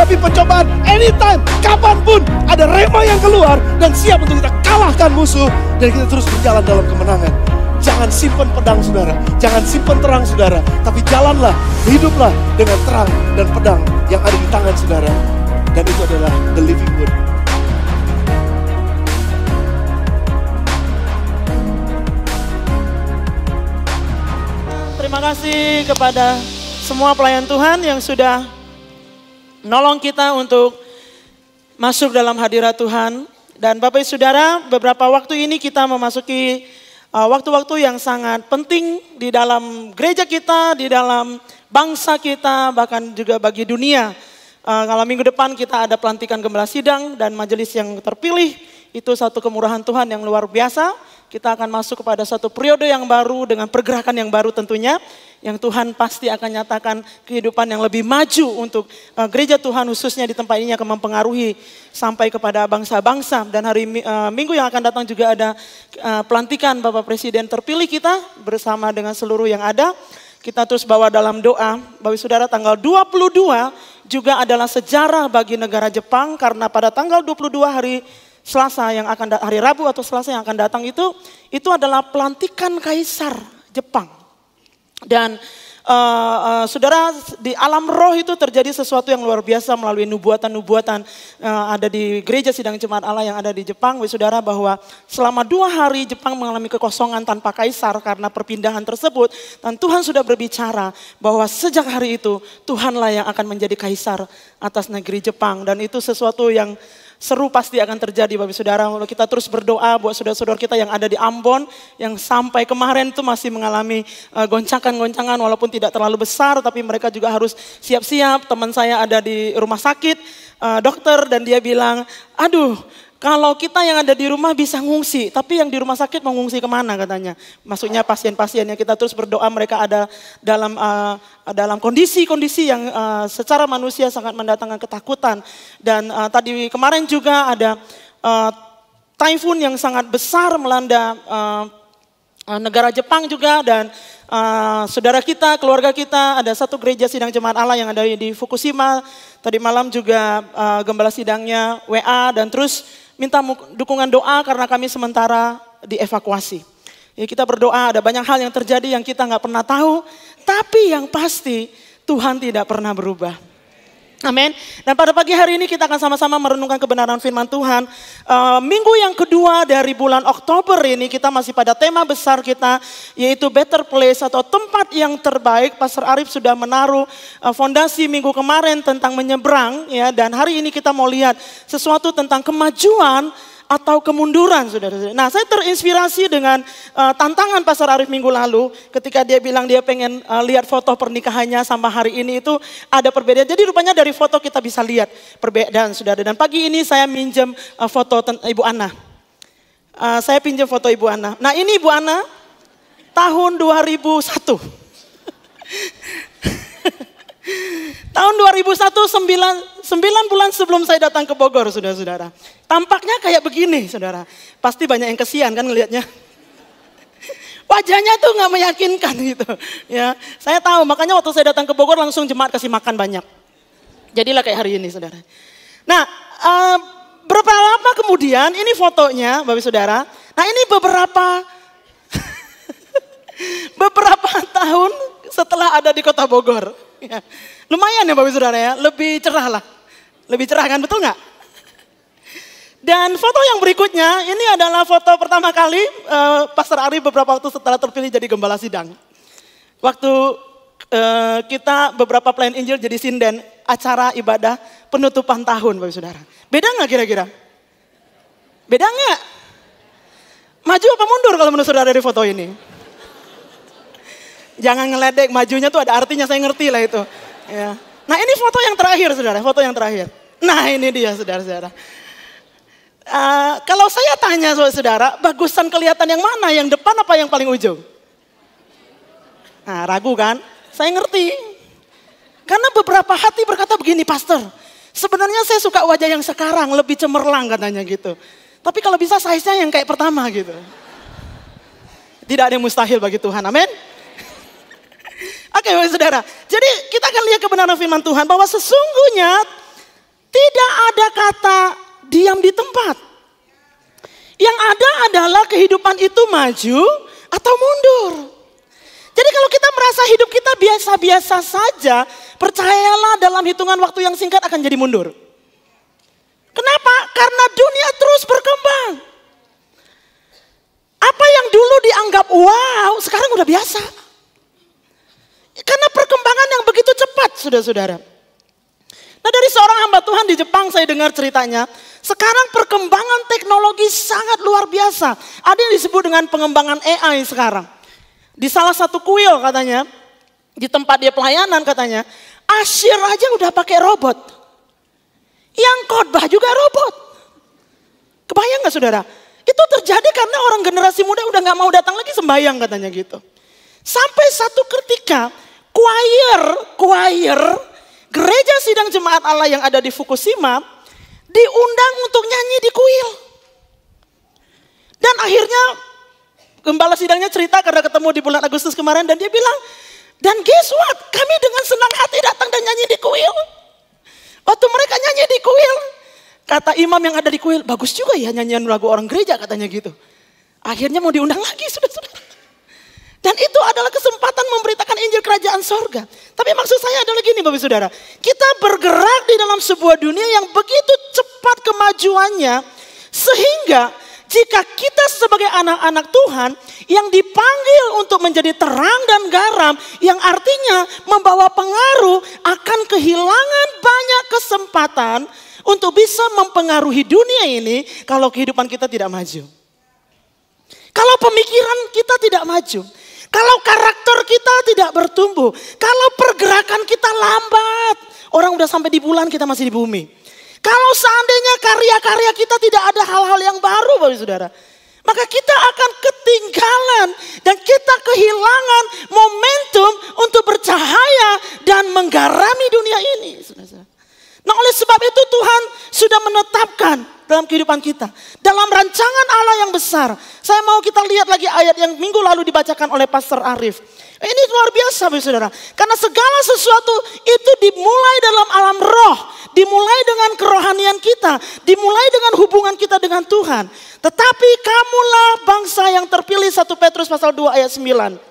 menghadapi pencobaan anytime, kapanpun ada rema yang keluar dan siap untuk kita kalahkan musuh dan kita terus berjalan dalam kemenangan. Jangan simpan pedang saudara, jangan simpan terang saudara, tapi jalanlah, hiduplah dengan terang dan pedang yang ada di tangan saudara. Dan itu adalah the living word. Terima kasih kepada semua pelayan Tuhan yang sudah menolong kita untuk masuk dalam hadirat Tuhan. Dan Bapak Ibu Saudara, beberapa waktu ini kita memasuki waktu-waktu yang sangat penting di dalam gereja kita, di dalam bangsa kita, bahkan juga bagi dunia. Kalau minggu depan kita ada pelantikan gembala sidang dan majelis yang terpilih, itu satu kemurahan Tuhan yang luar biasa. Kita akan masuk kepada satu periode yang baru dengan pergerakan yang baru tentunya. Yang Tuhan pasti akan nyatakan kehidupan yang lebih maju untuk gereja Tuhan khususnya di tempat ini akan mempengaruhi sampai kepada bangsa-bangsa. Dan hari minggu yang akan datang juga ada pelantikan Bapak Presiden terpilih kita bersama dengan seluruh yang ada. Kita terus bawa dalam doa, Bapak Saudara, tanggal 22 juga adalah sejarah bagi negara Jepang karena pada tanggal 22 hari Selasa yang akan hari Rabu atau Selasa yang akan datang itu adalah pelantikan kaisar Jepang. Dan saudara, di alam roh itu terjadi sesuatu yang luar biasa melalui nubuatan-nubuatan ada di gereja sidang jemaat Allah yang ada di Jepang. Saudara, bahwa selama 2 hari Jepang mengalami kekosongan tanpa kaisar karena perpindahan tersebut. Dan Tuhan sudah berbicara bahwa sejak hari itu Tuhanlah yang akan menjadi kaisar atas negeri Jepang. Dan itu sesuatu yang seru pasti akan terjadi Bapak Saudara. Lalu kita terus berdoa buat saudara-saudara kita yang ada di Ambon yang sampai kemarin itu masih mengalami goncangan-goncangan walaupun tidak terlalu besar, tapi mereka juga harus siap-siap. Teman saya ada di rumah sakit, dokter, dan dia bilang, aduh, kalau kita yang ada di rumah bisa ngungsi, tapi yang di rumah sakit mau ngungsi kemana katanya. Maksudnya pasien-pasiennya, kita terus berdoa mereka ada dalam kondisi-kondisi yang secara manusia sangat mendatangkan ketakutan. Dan tadi kemarin juga ada typhoon yang sangat besar melanda negara Jepang juga. Dan saudara kita, keluarga kita, ada satu gereja sidang jemaat Allah yang ada di Fukushima. Tadi malam juga gembala sidangnya WA dan terus minta dukungan doa karena kami sementara dievakuasi. Ya, kita berdoa, ada banyak hal yang terjadi yang kita nggak pernah tahu, tapi yang pasti Tuhan tidak pernah berubah. Amin. Dan pada pagi hari ini kita akan sama-sama merenungkan kebenaran firman Tuhan. Minggu yang kedua dari bulan Oktober ini kita masih pada tema besar kita, yaitu Better Place atau tempat yang terbaik. Pastor Arif sudah menaruh fondasi minggu kemarin tentang menyeberang, ya. Dan hari ini kita mau lihat sesuatu tentang kemajuan atau kemunduran, saudara-saudara. Nah, saya terinspirasi dengan tantangan Pastor Arif minggu lalu ketika dia bilang dia pengen lihat foto pernikahannya sama hari ini itu ada perbedaan. Jadi rupanya dari foto kita bisa lihat perbedaan, saudara. Dan pagi ini saya minjem foto Ibu Ana. Saya pinjam foto Ibu Ana. Nah, ini Ibu Ana tahun 2001. Tahun 2001, 9 bulan sebelum saya datang ke Bogor, saudara-saudara. Tampaknya kayak begini, saudara. Pasti banyak yang kesian kan ngelihatnya. Wajahnya tuh gak meyakinkan gitu. Ya, saya tahu, makanya waktu saya datang ke Bogor langsung jemaat kasih makan banyak. Jadilah kayak hari ini, saudara. Nah, berapa lama kemudian, ini fotonya, Bapak Saudara. Nah, ini beberapa tahun setelah ada di kota Bogor. Ya. Lumayan ya Bapak Saudara ya, lebih cerah lah. Lebih cerah kan, betul nggak? Dan foto yang berikutnya, ini adalah foto pertama kali Pastor Ari beberapa waktu setelah terpilih jadi gembala sidang. Waktu kita beberapa pelayan Injil jadi sinden, acara ibadah penutupan tahun Bapak Saudara. Beda nggak kira-kira? Beda nggak? Maju apa mundur kalau menurut saudara dari foto ini? Jangan ngeledek, majunya tuh ada artinya, saya ngerti lah itu. Ya. Nah, ini foto yang terakhir, saudara, foto yang terakhir. Nah, ini dia, saudara-saudara. Kalau saya tanya saudara, bagusan kelihatan yang mana? Yang depan apa yang paling ujung? Nah, ragu kan? Saya ngerti. Karena beberapa hati berkata begini, Pastor, sebenarnya saya suka wajah yang sekarang, lebih cemerlang katanya gitu. Tapi kalau bisa size-nya yang kayak pertama gitu. Tidak ada yang mustahil bagi Tuhan, amin. Oke, saudara. Jadi kita akan lihat kebenaran firman Tuhan bahwa sesungguhnya kehidupan itu maju atau mundur. Jadi kalau kita merasa hidup kita biasa-biasa saja, percayalah dalam hitungan waktu yang singkat akan jadi mundur. Kenapa? Karena dunia terus berkembang. Apa yang dulu dianggap wow, sekarang udah biasa. Karena perkembangan yang begitu cepat, saudara-saudara. Nah, dari seorang hamba Tuhan di Jepang saya dengar ceritanya, sekarang perkembangan teknologi sangat luar biasa. Ada yang disebut dengan pengembangan AI sekarang. Di salah satu kuil katanya, di tempat dia pelayanan katanya, Asyir aja udah pakai robot. Yang khotbah juga robot. Kebayang gak saudara? Itu terjadi karena orang generasi muda udah gak mau datang lagi sembahyang katanya gitu. Sampai satu ketika choir gereja sidang jemaat Allah yang ada di Fukushima diundang untuk nyanyi di kuil. Dan akhirnya gembala sidangnya cerita karena ketemu di bulan Agustus kemarin dan dia bilang, dan guess what? Kami dengan senang hati datang dan nyanyi di kuil. Waktu mereka nyanyi di kuil, kata imam yang ada di kuil, bagus juga ya nyanyian lagu orang gereja katanya gitu. Akhirnya mau diundang lagi saudara-saudara. Dan itu adalah kesempatan memberitakan Injil Kerajaan Sorga. Tapi maksud saya adalah gini Bapak Saudara. Kita bergerak di dalam sebuah dunia yang begitu cepat kemajuannya. Sehingga jika kita sebagai anak-anak Tuhan yang dipanggil untuk menjadi terang dan garam. Yang artinya membawa pengaruh akan kehilangan banyak kesempatan untuk bisa mempengaruhi dunia ini kalau kehidupan kita tidak maju. Kalau pemikiran kita tidak maju. Kalau karakter kita tidak bertumbuh. Kalau pergerakan kita lambat. Orang udah sampai di bulan kita masih di bumi. Kalau seandainya karya-karya kita tidak ada hal-hal yang baru Bapak Saudara. Maka kita akan ketinggalan. Dan kita kehilangan momentum untuk bercahaya dan menggarami dunia ini. Saudara-saudara. Nah oleh sebab itu Tuhan sudah menetapkan dalam kehidupan kita. Dalam rancangan Allah yang besar. Saya mau kita lihat lagi ayat yang minggu lalu dibacakan oleh Pastor Arif. Ini luar biasa Bapak Saudara. Karena segala sesuatu itu dimulai dalam alam roh. Dimulai dengan kerohanian kita. Dimulai dengan hubungan kita dengan Tuhan. Tetapi kamulah bangsa yang terpilih 1 Petrus pasal 2 ayat 9.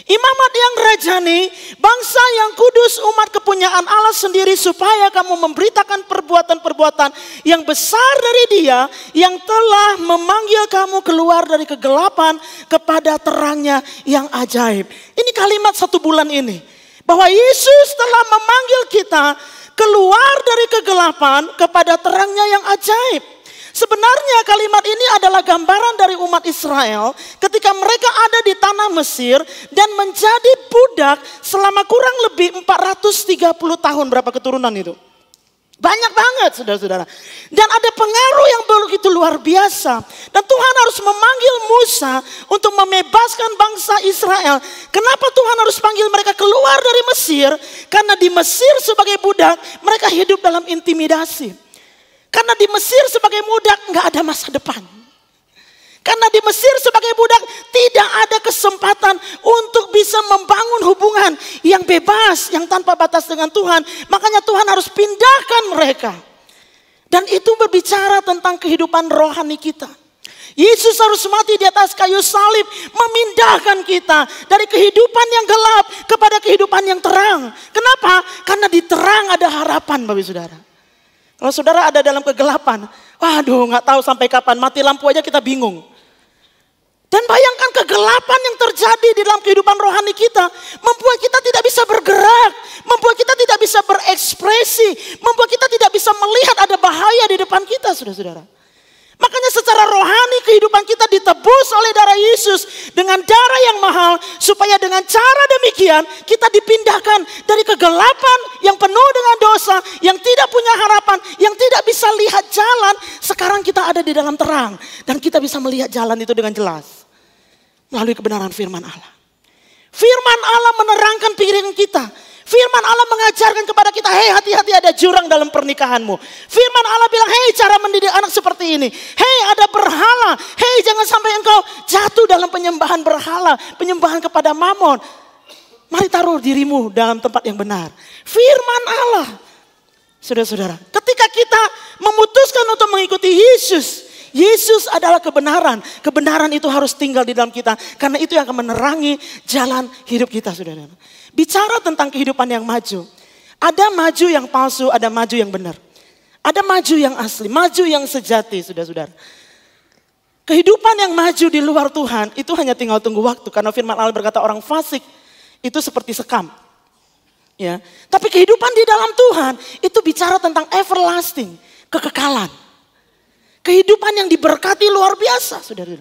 Imamat yang rajani, bangsa yang kudus, umat kepunyaan Allah sendiri supaya kamu memberitakan perbuatan-perbuatan yang besar dari Dia yang telah memanggil kamu keluar dari kegelapan kepada terangnya yang ajaib. Ini kalimat 1 bulan ini. Bahwa Yesus telah memanggil kita keluar dari kegelapan kepada terangnya yang ajaib. Sebenarnya kalimat ini adalah gambaran dari umat Israel ketika mereka ada di tanah Mesir dan menjadi budak selama kurang lebih 430 tahun. Berapa keturunan itu? Banyak banget saudara-saudara. Dan ada pengaruh yang begitu luar biasa. Dan Tuhan harus memanggil Musa untuk membebaskan bangsa Israel. Kenapa Tuhan harus panggil mereka keluar dari Mesir? Karena di Mesir sebagai budak mereka hidup dalam intimidasi. Karena di Mesir sebagai budak nggak ada masa depan. Karena di Mesir sebagai budak tidak ada kesempatan untuk bisa membangun hubungan yang bebas, yang tanpa batas dengan Tuhan. Makanya Tuhan harus pindahkan mereka. Dan itu berbicara tentang kehidupan rohani kita. Yesus harus mati di atas kayu salib memindahkan kita dari kehidupan yang gelap kepada kehidupan yang terang. Kenapa? Karena di terang ada harapan Bapak Saudara. Kalau saudara ada dalam kegelapan, waduh gak tahu sampai kapan, mati lampu aja kita bingung. Dan bayangkan kegelapan yang terjadi di dalam kehidupan rohani kita, membuat kita tidak bisa bergerak, membuat kita tidak bisa berekspresi, membuat kita tidak bisa melihat ada bahaya di depan kita saudara-saudara. Makanya secara rohani kehidupan kita ditebus oleh darah Yesus dengan darah yang mahal. Supaya dengan cara demikian kita dipindahkan dari kegelapan yang penuh dengan dosa. Yang tidak punya harapan, yang tidak bisa lihat jalan. Sekarang kita ada di dalam terang. Dan kita bisa melihat jalan itu dengan jelas. Melalui kebenaran firman Allah. Firman Allah menerangkan pikiran kita. Firman Allah mengajarkan kepada kita, hei hati-hati ada jurang dalam pernikahanmu. Firman Allah bilang, hei cara mendidik anak seperti ini. Hei ada berhala. Hei jangan sampai engkau jatuh dalam penyembahan berhala. Penyembahan kepada Mamon. Mari taruh dirimu dalam tempat yang benar. Firman Allah. Saudara-saudara, ketika kita memutuskan untuk mengikuti Yesus Yesus adalah kebenaran. Kebenaran itu harus tinggal di dalam kita. Karena itu yang akan menerangi jalan hidup kita, saudara. Bicara tentang kehidupan yang maju. Ada maju yang palsu, ada maju yang benar. Ada maju yang asli, maju yang sejati, saudara-saudara. Kehidupan yang maju di luar Tuhan itu hanya tinggal tunggu waktu. Karena firman Allah berkata orang fasik itu seperti sekam. Ya, tapi kehidupan di dalam Tuhan itu bicara tentang everlasting, kekekalan. Kehidupan yang diberkati luar biasa, saudara.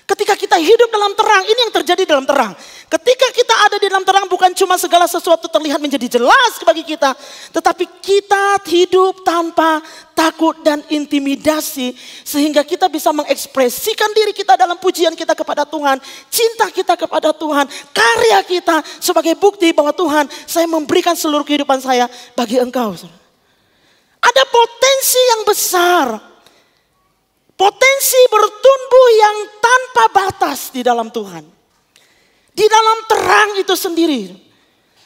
Ketika kita hidup dalam terang, ini yang terjadi dalam terang. Ketika kita ada di dalam terang, bukan cuma segala sesuatu terlihat menjadi jelas bagi kita. Tetapi kita hidup tanpa takut dan intimidasi. Sehingga kita bisa mengekspresikan diri kita dalam pujian kita kepada Tuhan. Cinta kita kepada Tuhan. Karya kita sebagai bukti bahwa Tuhan, saya memberikan seluruh kehidupan saya bagi engkau. Ada potensi yang besar. Potensi bertumbuh yang tanpa batas di dalam Tuhan. Di dalam terang itu sendiri.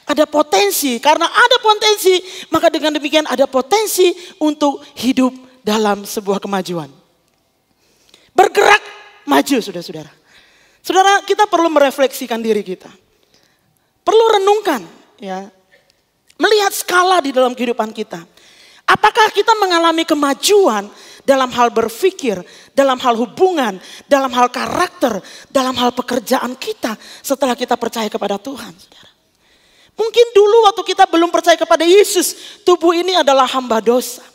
Ada potensi. Karena ada potensi, maka dengan demikian ada potensi untuk hidup dalam sebuah kemajuan. Bergerak maju, saudara-saudara. Saudara, kita perlu merefleksikan diri kita. Perlu renungkan, ya, melihat skala di dalam kehidupan kita. Apakah kita mengalami kemajuan dalam hal berpikir, dalam hal hubungan, dalam hal karakter, dalam hal pekerjaan kita setelah kita percaya kepada Tuhan, saudara. Mungkin dulu waktu kita belum percaya kepada Yesus, tubuh ini adalah hamba dosa.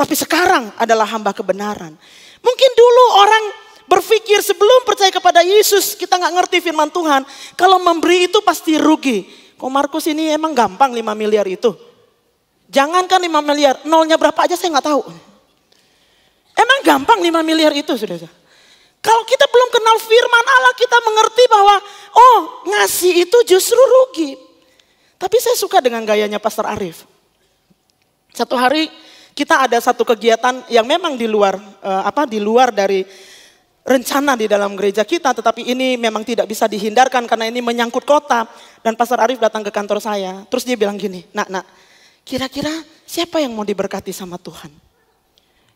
Tapi sekarang adalah hamba kebenaran. Mungkin dulu orang berpikir sebelum percaya kepada Yesus, kita gak ngerti firman Tuhan. Kalau memberi itu pasti rugi. Kok Markus ini emang gampang 5 miliar itu? Jangankan 5 miliar, nolnya berapa aja saya gak tahu. Emang gampang 5 miliar itu, saudara. Kalau kita belum kenal firman Allah, kita mengerti bahwa ngasih itu justru rugi. Tapi saya suka dengan gayanya Pastor Arif. Satu hari kita ada satu kegiatan yang memang di luar dari rencana di dalam gereja kita, tetapi ini memang tidak bisa dihindarkan karena ini menyangkut kota. Dan Pastor Arif datang ke kantor saya, terus dia bilang gini, nak, kira-kira siapa yang mau diberkati sama Tuhan?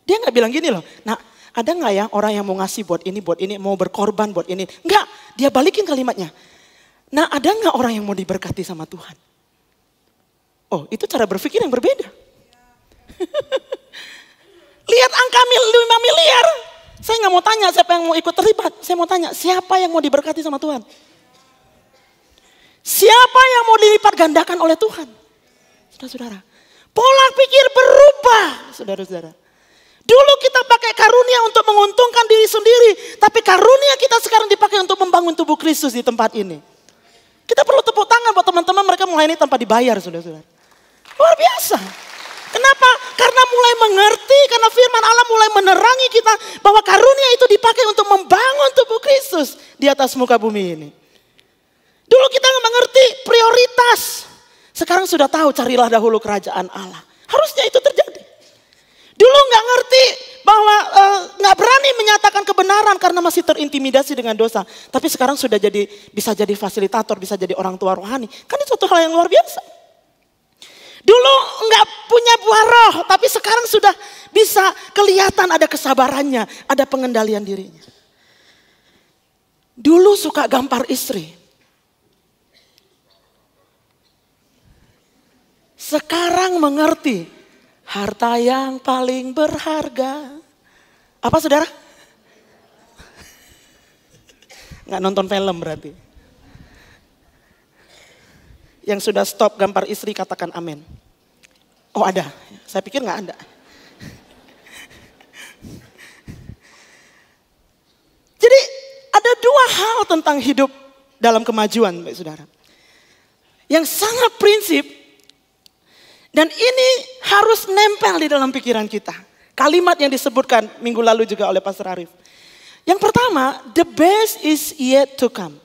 Dia gak bilang gini loh, nah ada gak ya orang yang mau ngasih buat ini, mau berkorban buat ini? Enggak, dia balikin kalimatnya. Nah ada gak orang yang mau diberkati sama Tuhan? Oh itu cara berpikir yang berbeda. Lihat angka 5 miliar. Saya gak mau tanya siapa yang mau ikut terlibat. Saya mau tanya siapa yang mau diberkati sama Tuhan? Siapa yang mau dilipat gandakan oleh Tuhan? Saudara-saudara, pola pikir berubah, saudara-saudara. Dulu kita pakai karunia untuk menguntungkan diri sendiri. Tapi karunia kita sekarang dipakai untuk membangun tubuh Kristus di tempat ini. Kita perlu tepuk tangan buat teman-teman mereka melayani tanpa dibayar, saudara-saudara. Luar biasa. Kenapa? Karena mulai mengerti, karena firman Allah mulai menerangi kita bahwa karunia itu dipakai untuk membangun tubuh Kristus di atas muka bumi ini. Dulu kita nggak mengerti prioritas. Sekarang sudah tahu, carilah dahulu kerajaan Allah. Harusnya itu terjadi. Dulu nggak ngerti bahwa nggak berani menyatakan kebenaran karena masih terintimidasi dengan dosa. Tapi sekarang sudah bisa jadi fasilitator, bisa jadi orang tua rohani. Kan itu suatu hal yang luar biasa. Dulu nggak punya buah roh, tapi sekarang sudah bisa kelihatan ada kesabarannya, ada pengendalian dirinya. Dulu suka gampar istri. Sekarang mengerti. Harta yang paling berharga. Apa saudara? Nggak nonton film berarti. Yang sudah stop gampar istri katakan amin. Oh ada, saya pikir nggak ada. Jadi ada dua hal tentang hidup dalam kemajuan, Bapak Saudara. Yang sangat prinsip. Dan ini harus nempel di dalam pikiran kita. Kalimat yang disebutkan minggu lalu juga oleh Pastor Arif. Yang pertama, the best is yet to come.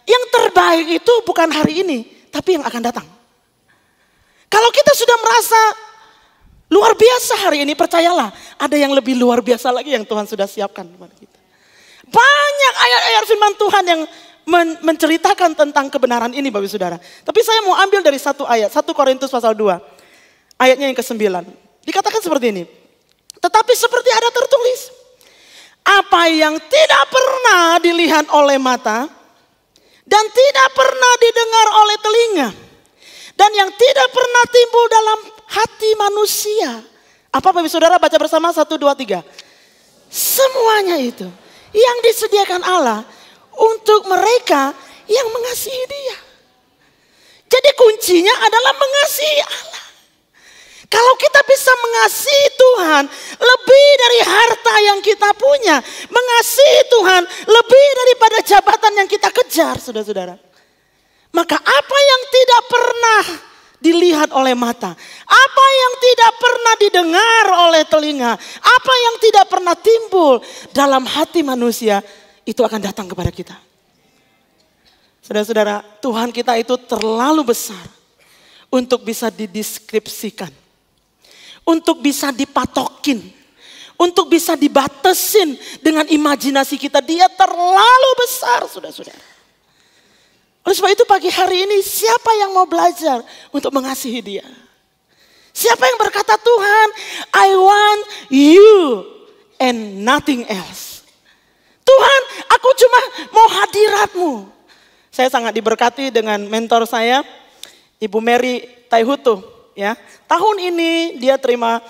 Yang terbaik itu bukan hari ini, tapi yang akan datang. Kalau kita sudah merasa luar biasa hari ini, percayalah ada yang lebih luar biasa lagi yang Tuhan sudah siapkan kepada kita. Banyak ayat-ayat firman Tuhan yang menceritakan tentang kebenaran ini Bapak Saudara. Tapi saya mau ambil dari satu ayat, 1 Korintus pasal 2. Ayatnya yang ke-9. Dikatakan seperti ini. Tetapi seperti ada tertulis. Apa yang tidak pernah dilihat oleh mata dan tidak pernah didengar oleh telinga dan yang tidak pernah timbul dalam hati manusia. Apa Bapak Saudara baca bersama 1, 2, 3. Semuanya itu yang disediakan Allah untuk mereka yang mengasihi Dia. Jadi kuncinya adalah mengasihi Allah. Kalau kita bisa mengasihi Tuhan lebih dari harta yang kita punya. Mengasihi Tuhan lebih daripada jabatan yang kita kejar, saudara-saudara. Maka apa yang tidak pernah dilihat oleh mata. Apa yang tidak pernah didengar oleh telinga. Apa yang tidak pernah timbul dalam hati manusia. Itu akan datang kepada kita. Saudara-saudara, Tuhan kita itu terlalu besar untuk bisa dideskripsikan. Untuk bisa dipatokin. Untuk bisa dibatasin dengan imajinasi kita. Dia terlalu besar, saudara-saudara. Oleh sebab itu pagi hari ini siapa yang mau belajar untuk mengasihi Dia? Siapa yang berkata, Tuhan, I want you and nothing else. Tuhan, aku cuma mau hadirat-Mu. Saya sangat diberkati dengan mentor saya, Ibu Mary Taihutu. Ya, tahun ini dia terima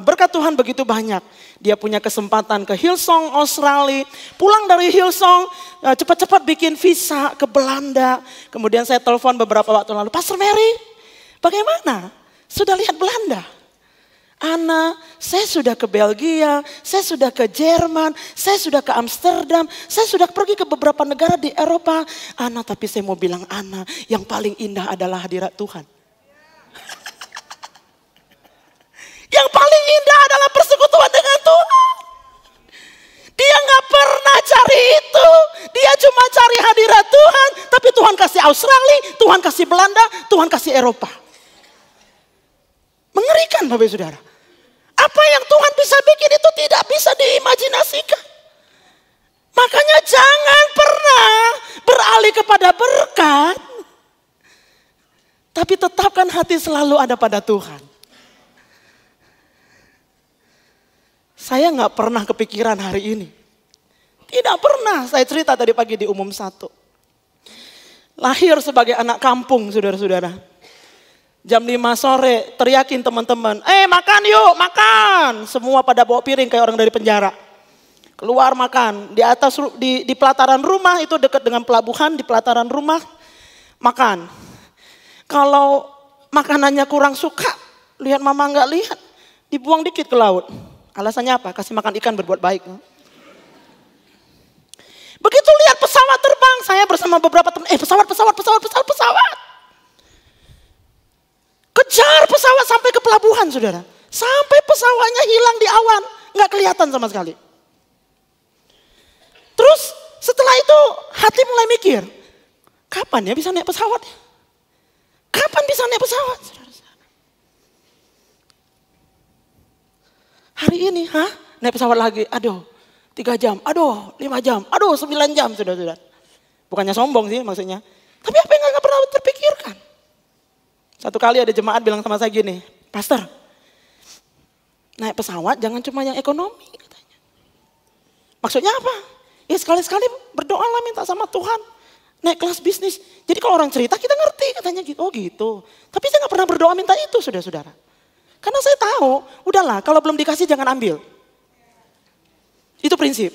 berkat Tuhan begitu banyak. Dia punya kesempatan ke Hillsong, Australia. Pulang dari Hillsong, cepat-cepat bikin visa ke Belanda. Kemudian saya telepon beberapa waktu lalu, Pastor Mary, bagaimana? Sudah lihat Belanda? Ana, saya sudah ke Belgia, saya sudah ke Jerman, saya sudah ke Amsterdam, saya sudah pergi ke beberapa negara di Eropa. Ana, tapi saya mau bilang Ana, yang paling indah adalah hadirat Tuhan. Yang paling indah adalah persekutuan dengan Tuhan. Dia gak pernah cari itu. Dia cuma cari hadirat Tuhan. Tapi Tuhan kasih Australia, Tuhan kasih Belanda, Tuhan kasih Eropa. Mengerikan Bapak Saudara. Apa yang Tuhan bisa bikin itu tidak bisa diimajinasikan. Makanya jangan pernah beralih kepada berkat. Tapi tetapkan hati selalu ada pada Tuhan. Saya gak pernah kepikiran hari ini. Tidak pernah. Saya cerita tadi pagi di umum 1. Lahir sebagai anak kampung, saudara-saudara. Jam 5 sore teriakin teman-teman. Makan yuk, makan. Semua pada bawa piring kayak orang dari penjara. Keluar makan. Di atas, di pelataran rumah itu dekat dengan pelabuhan. Di pelataran rumah makan. Kalau makanannya kurang suka, lihat mama gak lihat. Dibuang dikit ke laut. Alasannya apa? Kasih makan ikan berbuat baik. Begitu lihat pesawat terbang, saya bersama beberapa teman, pesawat. Kejar pesawat sampai ke pelabuhan, saudara. Sampai pesawatnya hilang di awan, nggak kelihatan sama sekali. Terus setelah itu hati mulai mikir, kapan ya bisa naik pesawat? Kapan bisa naik pesawat? Hari ini, naik pesawat lagi, aduh 3 jam, aduh 5 jam, aduh 9 jam, saudara-saudara. Bukannya sombong sih maksudnya. Tapi apa yang gak pernah terpikirkan? Satu kali ada jemaat bilang sama saya gini, Pastor, naik pesawat jangan cuma yang ekonomi katanya. Maksudnya apa? Ya sekali-sekali berdoalah minta sama Tuhan. Naik kelas bisnis. Jadi kalau orang cerita kita ngerti katanya gitu. Oh gitu. Tapi saya gak pernah berdoa minta itu saudara-saudara. Karena saya tahu, udahlah kalau belum dikasih jangan ambil. Itu prinsip.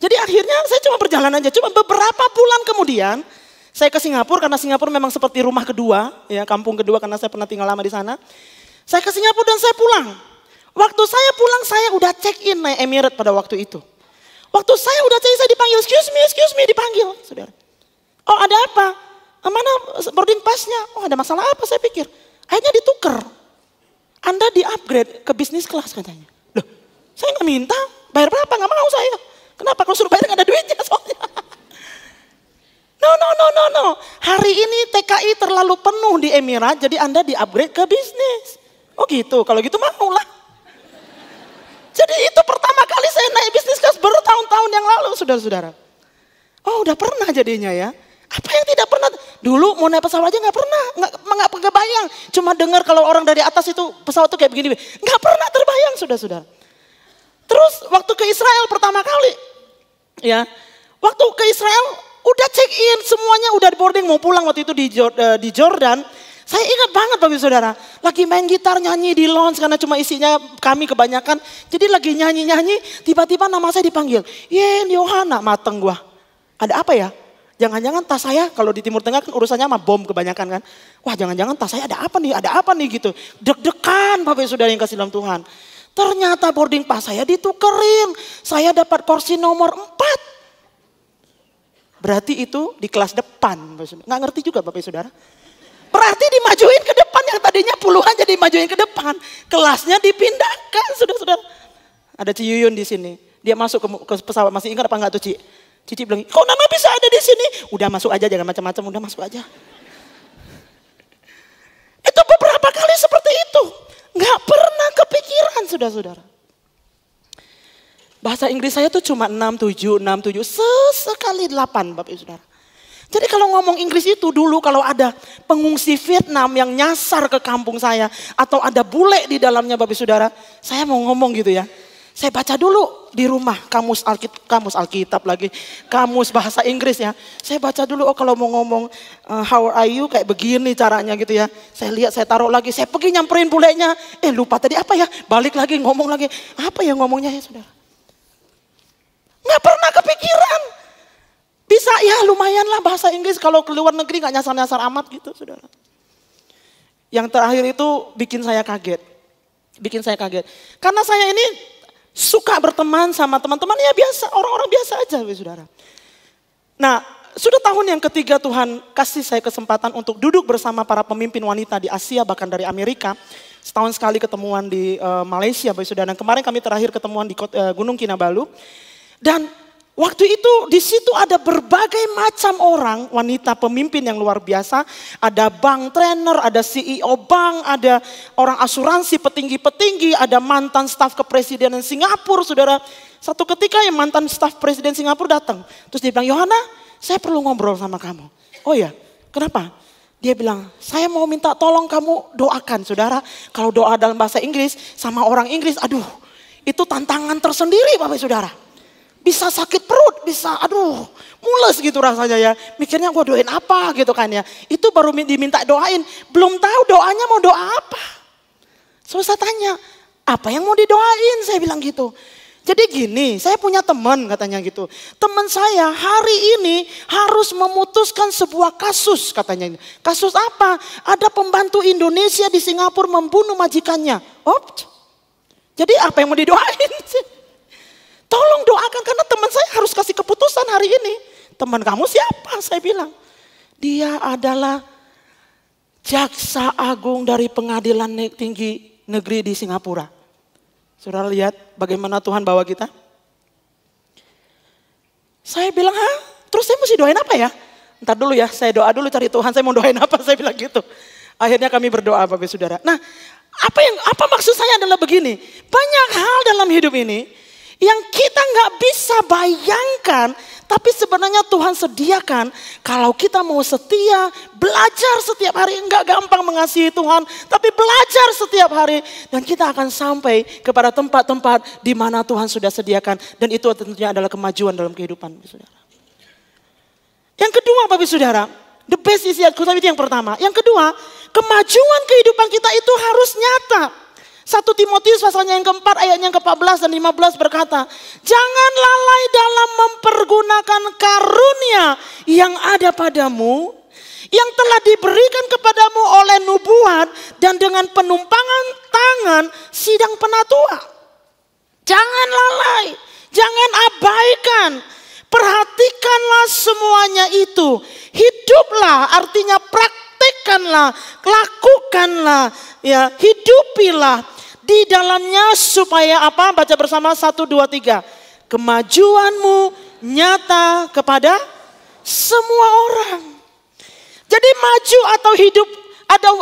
Jadi akhirnya saya cuma berjalan aja. Cuma beberapa bulan kemudian saya ke Singapura karena Singapura memang seperti rumah kedua, ya kampung kedua karena saya pernah tinggal lama di sana. Saya ke Singapura dan saya pulang. Waktu saya pulang saya udah check in naik Emirates pada waktu itu. Waktu saya udah check in saya dipanggil, excuse me dipanggil, saudara. Oh ada apa? Mana boarding passnya? Oh ada masalah apa saya pikir. Akhirnya ditukar. Anda di-upgrade ke bisnis kelas katanya. Loh, saya gak minta. Bayar berapa? Gak mau saya. Kenapa? Kalau suruh bayar gak ada duitnya soalnya. No. Hari ini TKI terlalu penuh di Emirat. Jadi Anda di-upgrade ke bisnis. Oh gitu. Kalau gitu mau lah. Jadi itu pertama kali saya naik bisnis kelas bertahun-tahun yang lalu. Saudara-saudara. Oh udah pernah jadinya ya. Apa yang tidak pernah, dulu mau naik pesawat aja gak pernah, gak bayang. Cuma dengar kalau orang dari atas itu pesawat tuh kayak begini. Gak pernah terbayang saudara-saudara. Terus waktu ke Israel pertama kali, ya, waktu ke Israel udah check in semuanya, udah boarding mau pulang waktu itu di Jordan. Saya ingat banget Bapak Saudara, lagi main gitar nyanyi di lounge karena cuma isinya kami kebanyakan. Jadi lagi nyanyi-nyanyi, tiba-tiba nama saya dipanggil. Yohana, mateng gua. Ada apa ya? Jangan-jangan tas saya, kalau di Timur Tengah kan urusannya sama bom kebanyakan kan. Wah jangan-jangan tas saya ada apa nih gitu. Deg-degan Bapak Saudara yang kasih dalam Tuhan. Ternyata boarding pass saya ditukerin. Saya dapat kursi nomor 4. Berarti itu di kelas depan. Nggak ngerti juga Bapak Saudara. Berarti dimajuin ke depan, yang tadinya puluhan jadi dimajuin ke depan. Kelasnya dipindahkan, saudara-saudara. Ada Ciyuyun di sini. Dia masuk ke pesawat, masih ingat apa enggak tuh Ci? Cici bilang, kok Nana bisa ada di sini? Udah masuk aja, jangan macam-macam, udah masuk aja. Itu beberapa kali seperti itu. Nggak pernah kepikiran, saudara-saudara. Bahasa Inggris saya tuh cuma 6-7, sesekali 8 Bapak Ibu Saudara. Jadi kalau ngomong Inggris itu dulu kalau ada pengungsi Vietnam yang nyasar ke kampung saya. Atau ada bule di dalamnya Bapak Saudara. Saya mau ngomong gitu ya. Saya baca dulu di rumah kamus Alkitab lagi. Kamus bahasa Inggris ya. Saya baca dulu kalau mau ngomong how are you kayak begini caranya gitu ya. Saya lihat saya taruh lagi. Saya pergi nyamperin bulenya. Lupa tadi apa ya. Balik lagi ngomong lagi. Apa ya ngomongnya ya saudara. Nggak pernah kepikiran. Bisa ya lumayan lah bahasa Inggris kalau ke luar negeri gak nyasar-nyasar amat gitu saudara. Yang terakhir itu bikin saya kaget. Karena saya ini suka berteman sama teman-teman ya biasa, orang-orang biasa aja saudara. Nah sudah tahun yang ketiga Tuhan kasih saya kesempatan untuk duduk bersama para pemimpin wanita di Asia bahkan dari Amerika. Setahun sekali ketemuan di Malaysia Bapak Saudara. Dan kemarin kami terakhir ketemuan di Gunung Kinabalu. Dan waktu itu di situ ada berbagai macam orang, wanita pemimpin yang luar biasa. Ada bank trainer, ada CEO bank, ada orang asuransi petinggi-petinggi, ada mantan staf kepresidenan Singapura, saudara. Satu ketika yang mantan staf presiden Singapura datang. Terus dia bilang, Yohana saya perlu ngobrol sama kamu. Oh ya, kenapa? Dia bilang, saya mau minta tolong kamu doakan saudara. Kalau doa dalam bahasa Inggris sama orang Inggris, aduh itu tantangan tersendiri Bapak Saudara. Bisa sakit perut, bisa mules gitu rasanya ya. Mikirnya gue doain apa gitu kan ya. Itu baru diminta doain, belum tahu doanya mau doa apa. So saya tanya, apa yang mau didoain? Saya bilang gitu. Jadi gini, saya punya teman katanya gitu. Teman saya hari ini harus memutuskan sebuah kasus katanya. Kasus apa? Ada pembantu Indonesia di Singapura membunuh majikannya. Jadi apa yang mau didoain? Tolong doakan karena teman saya harus kasih keputusan hari ini. Teman kamu siapa? Saya bilang. Dia adalah jaksa agung dari pengadilan tinggi negeri di Singapura. Saudara lihat bagaimana Tuhan bawa kita. Saya bilang, terus saya mesti doain apa ya? Ntar dulu ya, saya doa dulu cari Tuhan, saya mau doain apa? Saya bilang gitu. Akhirnya kami berdoa Bapak Saudara. Nah, apa maksud saya adalah begini. Banyak hal dalam hidup ini yang kita nggak bisa bayangkan, tapi sebenarnya Tuhan sediakan. Kalau kita mau setia, belajar setiap hari, nggak gampang mengasihi Tuhan, tapi belajar setiap hari, dan kita akan sampai kepada tempat-tempat di mana Tuhan sudah sediakan, dan itu tentunya adalah kemajuan dalam kehidupan, saudara. Yang kedua, Bapak Saudara, the best is yet to come, itu yang pertama. Yang kedua, kemajuan kehidupan kita itu harus nyata. 1 Timotius pasalnya yang keempat ayatnya yang ke-14 dan 15 berkata, jangan lalai dalam mempergunakan karunia yang ada padamu, yang telah diberikan kepadamu oleh nubuat dan dengan penumpangan tangan sidang penatua. Jangan lalai, jangan abaikan, perhatikanlah semuanya itu. Hiduplah, artinya praktekkanlah, lakukanlah, ya, hidupilah di dalamnya supaya apa? Baca bersama 1, 2, 3. Kemajuanmu nyata kepada semua orang. Jadi maju atau hidup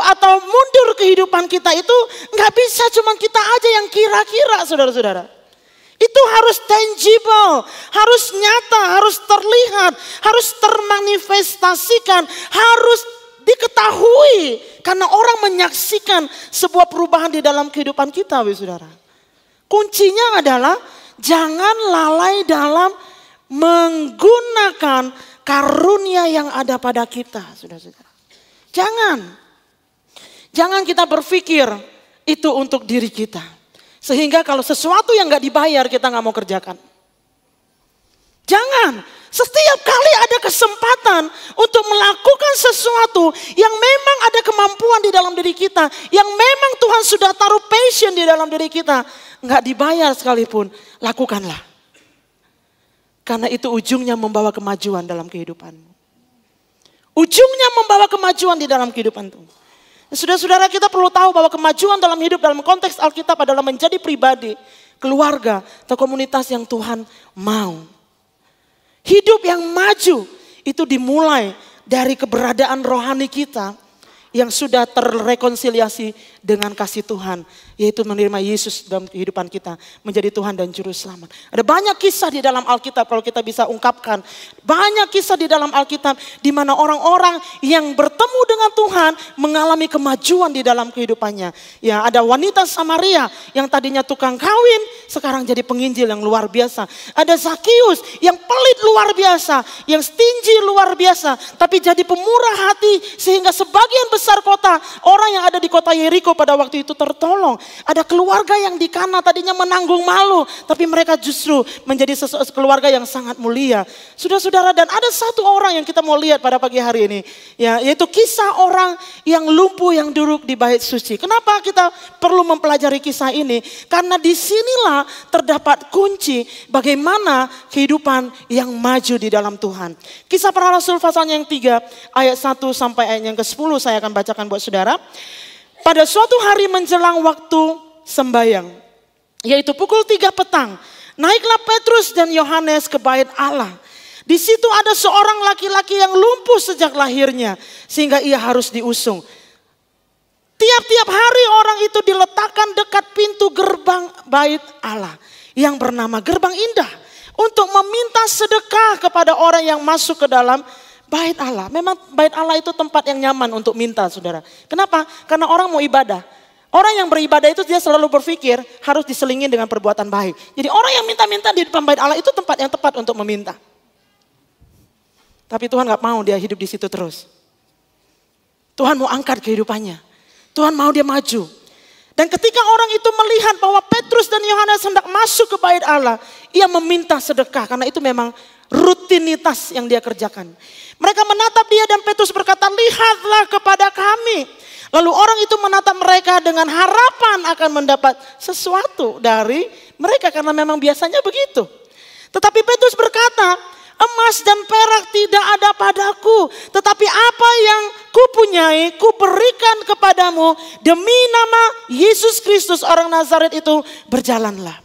atau mundur kehidupan kita itu nggak bisa cuma kita aja yang kira-kira, saudara-saudara. Itu harus tangible, harus nyata, harus terlihat, harus termanifestasikan, harus diketahui karena orang menyaksikan sebuah perubahan di dalam kehidupan kita, saudara. Kuncinya adalah jangan lalai dalam menggunakan karunia yang ada pada kita, saudara-saudara. Jangan kita berpikir itu untuk diri kita. Sehingga kalau sesuatu yang gak dibayar kita gak mau kerjakan. Jangan. Setiap kali ada kesempatan untuk melakukan sesuatu yang memang ada kemampuan di dalam diri kita. Yang memang Tuhan sudah taruh passion di dalam diri kita. Gak dibayar sekalipun, lakukanlah. Karena itu ujungnya membawa kemajuan dalam kehidupanmu. Ujungnya membawa kemajuan di dalam kehidupan Tuhan. Saudara-saudara, kita perlu tahu bahwa kemajuan dalam hidup dalam konteks Alkitab adalah menjadi pribadi, keluarga, atau komunitas yang Tuhan mau. Hidup yang maju itu dimulai dari keberadaan rohani kita yang sudah terrekonsiliasi dengan kasih Tuhan. Yaitu menerima Yesus dalam kehidupan kita. Menjadi Tuhan dan Juru Selamat. Ada banyak kisah di dalam Alkitab kalau kita bisa ungkapkan. Banyak kisah di dalam Alkitab di mana orang-orang yang bertemu dengan Tuhan mengalami kemajuan di dalam kehidupannya. Ya, ada wanita Samaria yang tadinya tukang kawin sekarang jadi penginjil yang luar biasa. Ada Zakius yang pelit luar biasa, yang stingy luar biasa, tapi jadi pemurah hati sehingga sebagian besar kota, orang yang ada di kota Yeriko pada waktu itu tertolong. Ada keluarga yang di Kana tadinya menanggung malu, tapi mereka justru menjadi keluarga yang sangat mulia. Saudara-saudara, dan ada satu orang yang kita mau lihat pada pagi hari ini, ya, yaitu kisah orang yang lumpuh yang duduk di bait suci. Kenapa kita perlu mempelajari kisah ini? Karena disinilah terdapat kunci bagaimana kehidupan yang maju di dalam Tuhan. Kisah Para Rasul pasalnya yang 3 ayat 1 sampai ayat yang ke-10 saya akan bacakan buat saudara. Pada suatu hari menjelang waktu sembahyang, yaitu pukul 3 petang, naiklah Petrus dan Yohanes ke bait Allah. Di situ ada seorang laki-laki yang lumpuh sejak lahirnya, sehingga ia harus diusung. Tiap-tiap hari orang itu diletakkan dekat pintu gerbang bait Allah, yang bernama Gerbang Indah, untuk meminta sedekah kepada orang yang masuk ke dalam bait Allah. Memang bait Allah itu tempat yang nyaman untuk minta, saudara. Kenapa? Karena orang mau ibadah. Orang yang beribadah itu dia selalu berpikir harus diselingin dengan perbuatan baik. Jadi orang yang minta-minta di depan bait Allah itu tempat yang tepat untuk meminta. Tapi Tuhan gak mau dia hidup di situ terus. Tuhan mau angkat kehidupannya. Tuhan mau dia maju. Dan ketika orang itu melihat bahwa Petrus dan Yohanes hendak masuk ke bait Allah, ia meminta sedekah karena itu memang rutinitas yang dia kerjakan. Mereka menatap dia dan Petrus berkata, "Lihatlah kepada kami." Lalu orang itu menatap mereka dengan harapan akan mendapat sesuatu dari mereka karena memang biasanya begitu. Tetapi Petrus berkata, "Emas dan perak tidak ada padaku, tetapi apa yang kupunyai kuberikan kepadamu, demi nama Yesus Kristus orang Nazaret itu berjalanlah."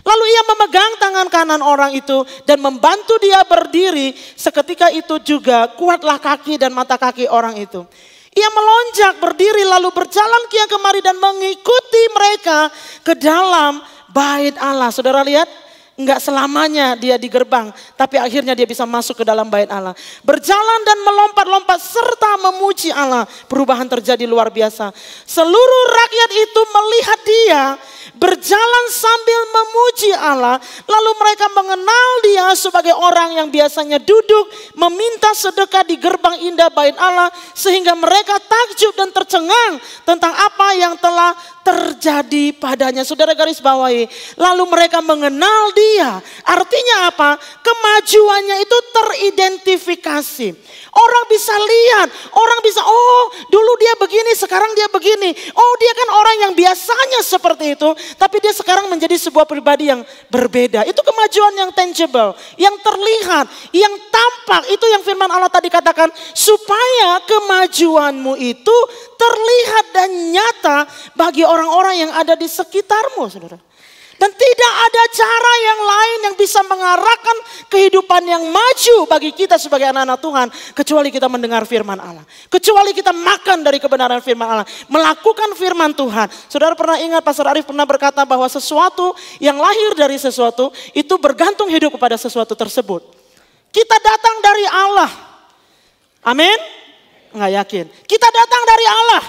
Lalu ia memegang tangan kanan orang itu dan membantu dia berdiri. Seketika itu juga kuatlah kaki dan mata kaki orang itu. Ia melonjak berdiri lalu berjalan kian kemari dan mengikuti mereka ke dalam bait Allah. Saudara lihat, enggak selamanya dia di gerbang, tapi akhirnya dia bisa masuk ke dalam bait Allah. Berjalan dan melompat-lompat serta memuji Allah. Perubahan terjadi luar biasa. Seluruh rakyat itu melihat dia berjalan sambil memuji Allah. Lalu mereka mengenal dia sebagai orang yang biasanya duduk meminta sedekah di gerbang indah bait Allah. Sehingga mereka takjub dan tercengang tentang apa yang telah terjadi padanya. Saudara garis bawahi, lalu mereka mengenal dia. Artinya apa? Kemajuannya itu teridentifikasi. Orang bisa lihat, orang bisa, oh dulu dia begini, sekarang dia begini. Oh dia kan orang yang biasanya seperti itu, tapi dia sekarang menjadi sebuah pribadi yang berbeda. Itu kemajuan yang tangible, yang terlihat, yang tampak. Itu yang firman Allah tadi katakan, supaya kemajuanmu itu terlihat dan nyata bagi orang-orang yang ada di sekitarmu, saudara. Dan tidak ada cara yang lain yang bisa mengarahkan kehidupan yang maju bagi kita sebagai anak-anak Tuhan. Kecuali kita mendengar firman Allah. Kecuali kita makan dari kebenaran firman Allah. Melakukan firman Tuhan. Saudara pernah ingat Pastor Arief pernah berkata bahwa sesuatu yang lahir dari sesuatu itu bergantung hidup kepada sesuatu tersebut. Kita datang dari Allah. Amin? Nggak yakin. Kita datang dari Allah.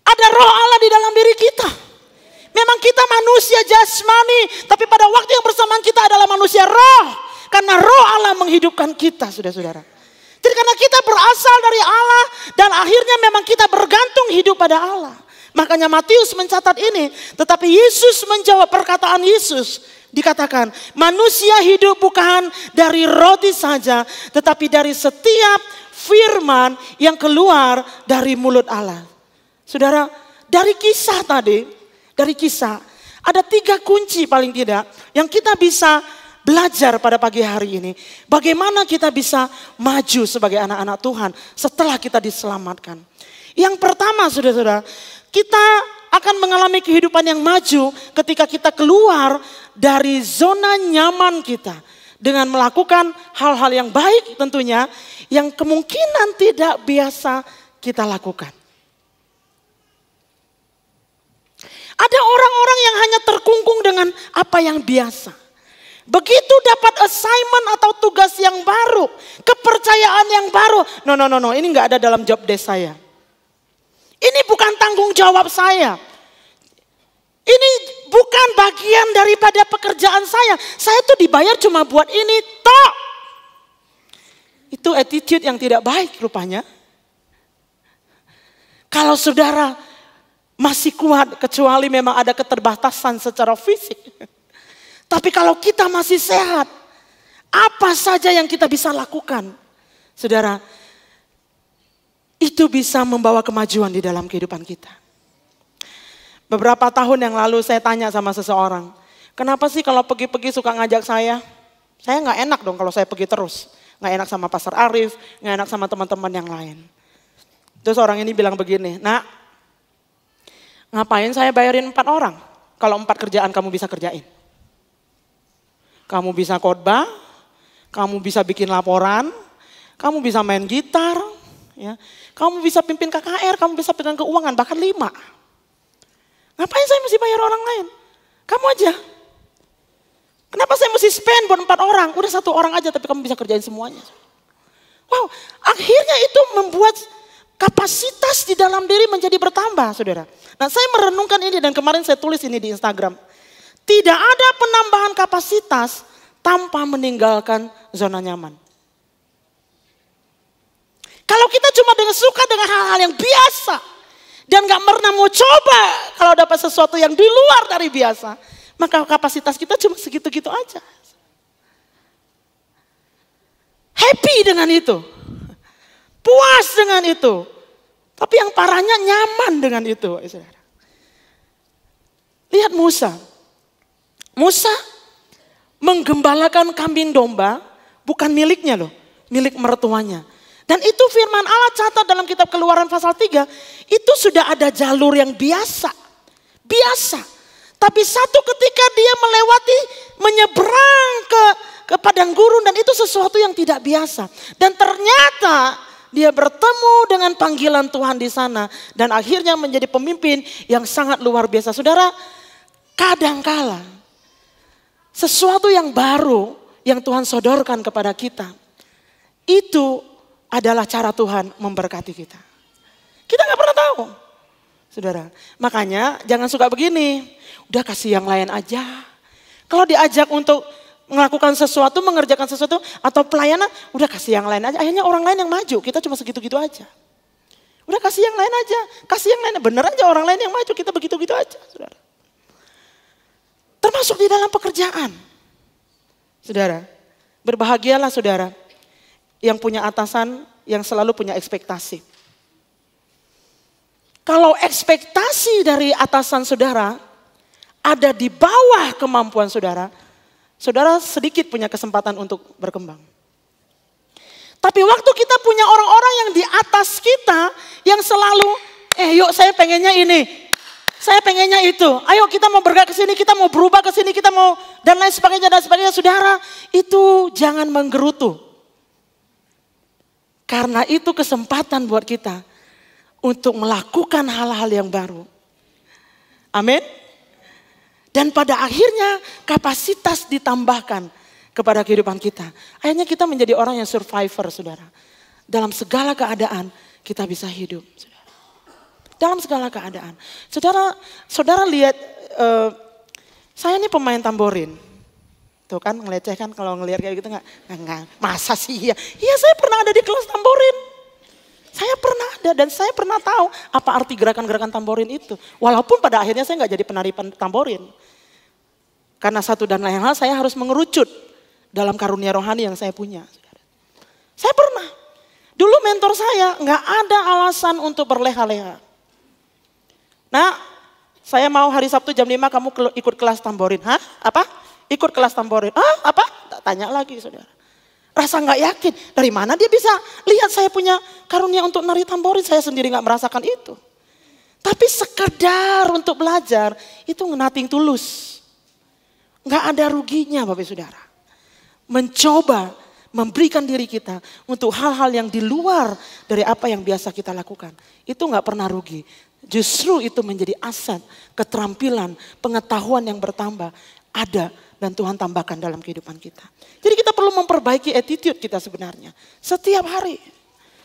Ada roh Allah di dalam diri kita. Memang manusia jasmani, tapi pada waktu yang bersamaan kita adalah manusia roh. Karena roh Allah menghidupkan kita, saudara-saudara. Jadi karena kita berasal dari Allah dan akhirnya memang kita bergantung hidup pada Allah. Makanya Matius mencatat ini, tetapi Yesus menjawab perkataan Yesus. Dikatakan, manusia hidup bukan dari roti saja, tetapi dari setiap firman yang keluar dari mulut Allah. Saudara, dari kisah tadi, ada 3 kunci paling tidak yang kita bisa belajar pada pagi hari ini. Bagaimana kita bisa maju sebagai anak-anak Tuhan setelah kita diselamatkan. Yang pertama, saudara-saudara, kita akan mengalami kehidupan yang maju ketika kita keluar dari zona nyaman kita. Dengan melakukan hal-hal yang baik tentunya, yang kemungkinan tidak biasa kita lakukan. Ada orang-orang yang hanya terkungkung dengan apa yang biasa. Begitu dapat assignment atau tugas yang baru, kepercayaan yang baru. No, ini nggak ada dalam job desk saya. Ini bukan tanggung jawab saya. Ini bukan bagian daripada pekerjaan saya. Saya tuh dibayar cuma buat ini, toh. Itu attitude yang tidak baik rupanya. Kalau saudara masih kuat, kecuali memang ada keterbatasan secara fisik. Tapi kalau kita masih sehat, apa saja yang kita bisa lakukan, saudara, itu bisa membawa kemajuan di dalam kehidupan kita. Beberapa tahun yang lalu saya tanya sama seseorang, kenapa sih kalau pergi-pergi suka ngajak saya? Saya nggak enak dong kalau saya pergi terus. Nggak enak sama Pastor Arif, nggak enak sama teman-teman yang lain. Terus orang ini bilang begini, nak, ngapain saya bayarin 4 orang? Kalau 4 kerjaan kamu bisa kerjain. Kamu bisa khotbah, kamu bisa bikin laporan, kamu bisa main gitar, ya. Kamu bisa pimpin KKR, kamu bisa pegang keuangan, bahkan 5. Ngapain saya mesti bayar orang lain? Kamu aja. Kenapa saya mesti spend buat 4 orang? Udah 1 orang aja tapi kamu bisa kerjain semuanya. Wow, akhirnya itu membuat kapasitas di dalam diri menjadi bertambah, saudara. Nah, saya merenungkan ini dan kemarin saya tulis ini di Instagram. Tidak ada penambahan kapasitas tanpa meninggalkan zona nyaman. Kalau kita cuma suka dengan hal-hal yang biasa dan gak pernah mau coba kalau dapat sesuatu yang di luar dari biasa, maka kapasitas kita cuma segitu-gitu aja. Happy dengan itu, puas dengan itu, tapi yang parahnya nyaman dengan itu. Lihat Musa menggembalakan kambing domba bukan miliknya loh, milik mertuanya. Dan itu firman Allah catat dalam kitab Keluaran pasal 3. Itu sudah ada jalur yang biasa. Tapi satu ketika dia menyeberang ke padang gurun. Dan itu sesuatu yang tidak biasa. Dan ternyata dia bertemu dengan panggilan Tuhan di sana. Dan akhirnya menjadi pemimpin yang sangat luar biasa. Saudara, kadangkala sesuatu yang baru yang Tuhan sodorkan kepada kita. Itu adalah cara Tuhan memberkati kita. Kita gak pernah tahu. Saudara, makanya jangan suka begini. Udah kasih yang lain aja. Kalau diajak untuk melakukan sesuatu, mengerjakan sesuatu, atau pelayanan, udah kasih yang lain aja. Akhirnya orang lain yang maju, kita cuma segitu-gitu aja. Udah kasih yang lain aja, kasih yang lain. Bener aja orang lain yang maju, kita begitu-gitu aja. Saudara. Termasuk di dalam pekerjaan. Saudara, berbahagialah saudara yang punya atasan yang selalu punya ekspektasi. Kalau ekspektasi dari atasan saudara ada di bawah kemampuan saudara, saudara sedikit punya kesempatan untuk berkembang. Tapi waktu kita punya orang-orang yang di atas kita yang selalu, yuk saya pengennya ini, saya pengennya itu. Ayo kita mau bergerak ke sini, kita mau berubah ke sini, kita mau dan lain sebagainya. Saudara, itu jangan menggerutu. Karena itu kesempatan buat kita untuk melakukan hal-hal yang baru. Amin. Dan pada akhirnya kapasitas ditambahkan kepada kehidupan kita. Akhirnya kita menjadi orang yang survivor, saudara. Dalam segala keadaan kita bisa hidup, saudara. Dalam segala keadaan. Saudara lihat Saya ini pemain tamborin. Tuh kan ngelecehkan kalau ngelihat kayak gitu enggak. Masa sih iya? Iya saya pernah ada di kelas tamborin. Saya pernah ada dan saya pernah tahu apa arti gerakan-gerakan tamborin itu. Walaupun pada akhirnya saya nggak jadi penari tamborin. Karena satu dan lain hal saya harus mengerucut dalam karunia rohani yang saya punya. Saya pernah. Dulu mentor saya nggak ada alasan untuk berleha-leha. Nah, saya mau hari Sabtu jam 5 kamu ikut kelas tamborin. Hah? Apa? Ikut kelas tamborin. Hah? Apa? Tanya lagi saudara. Rasa nggak yakin. Dari mana dia bisa lihat saya punya karunia untuk nari tamborin. Saya sendiri nggak merasakan itu. Tapi sekedar untuk belajar itu nothing tulus. Nggak ada ruginya Bapak Saudara. Mencoba memberikan diri kita untuk hal-hal yang di luar dari apa yang biasa kita lakukan. Itu nggak pernah rugi. Justru itu menjadi aset, keterampilan, pengetahuan yang bertambah. Ada dan Tuhan tambahkan dalam kehidupan kita. Jadi kita perlu memperbaiki attitude kita sebenarnya. Setiap hari.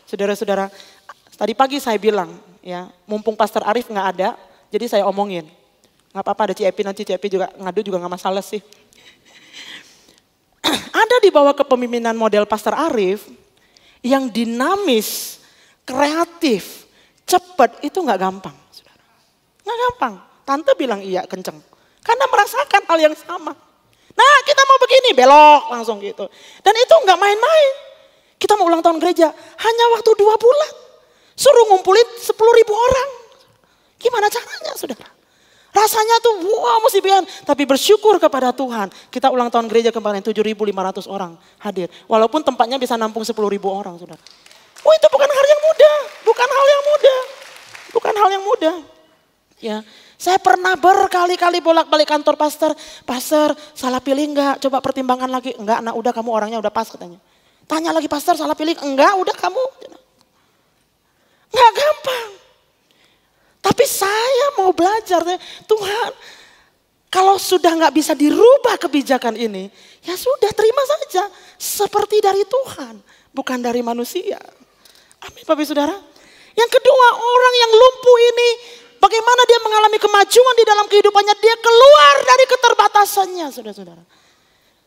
Saudara-saudara, tadi pagi saya bilang ya, mumpung Pastor Arif nggak ada, jadi saya omongin. Nggak apa-apa ada Ci Epi, nanti Ci Epi juga ngadu juga nggak masalah sih. Ada di bawah kepemimpinan model Pastor Arif yang dinamis, kreatif, cepat itu nggak gampang. Saudara. Nggak gampang. Tante bilang iya kenceng. Karena merasakan hal yang sama. Nah kita mau begini belok langsung gitu. Dan itu nggak main-main. Kita mau ulang tahun gereja hanya waktu 2 bulan. Suruh ngumpulin 10.000 orang. Gimana caranya saudara? Rasanya tuh wow mesti pian. Tapi bersyukur kepada Tuhan. Kita ulang tahun gereja kemarin 7.500 orang hadir. Walaupun tempatnya bisa nampung 10.000 orang saudara. Oh itu bukan hal yang mudah. Bukan hal yang mudah. Bukan hal yang mudah. Ya, saya pernah berkali-kali bolak-balik kantor pastor. Pastor salah pilih enggak? Coba pertimbangkan lagi. Enggak, nah udah kamu orangnya udah pas katanya. Tanya lagi pastor salah pilih? Enggak, udah kamu. Enggak gampang. Tapi saya mau belajar. Tuhan, kalau sudah enggak bisa dirubah kebijakan ini. Ya sudah terima saja. Seperti dari Tuhan. Bukan dari manusia. Amin Bapak Saudara. Yang kedua orang yang lumpuh ini. Bagaimana dia mengalami kemajuan di dalam kehidupannya. Dia keluar dari keterbatasannya saudara-saudara.